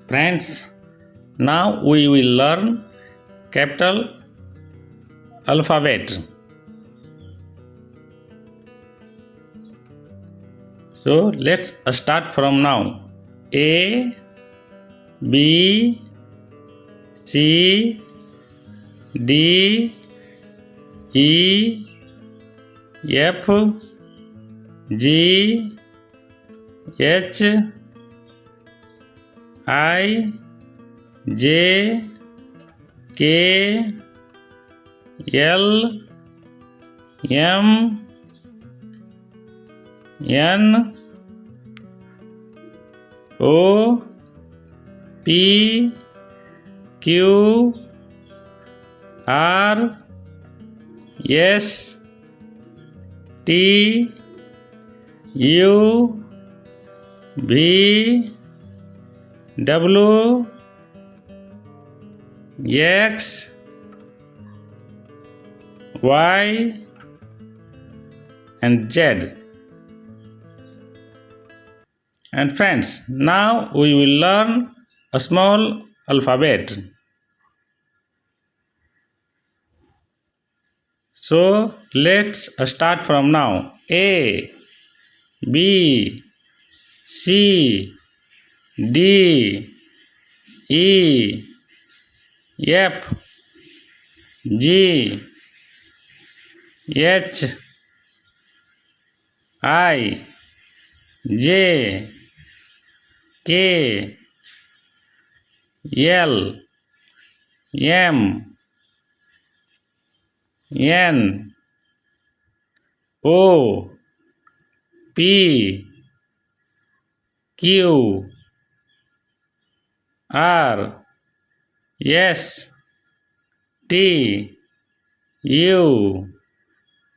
Friends, now we will learn capital alphabet. So let's start from now. A, B, C, D, E, F, G, H, I, J, K, L, M, N, O, P, Q, R, S, T, U, V, W, X, Y, and Z. And friends, now we will learn a small alphabet. So let's start from now. A, B, C, D, E, F, G, H, I, J, K, L, M, N, O, P, Q, R, S, T, U,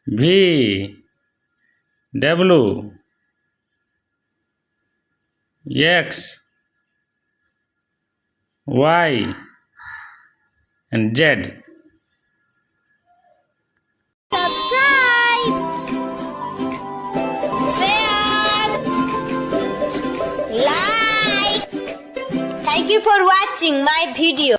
V, W, X, Y, and Z. Subscribe, share, like. Thank you for watching my video.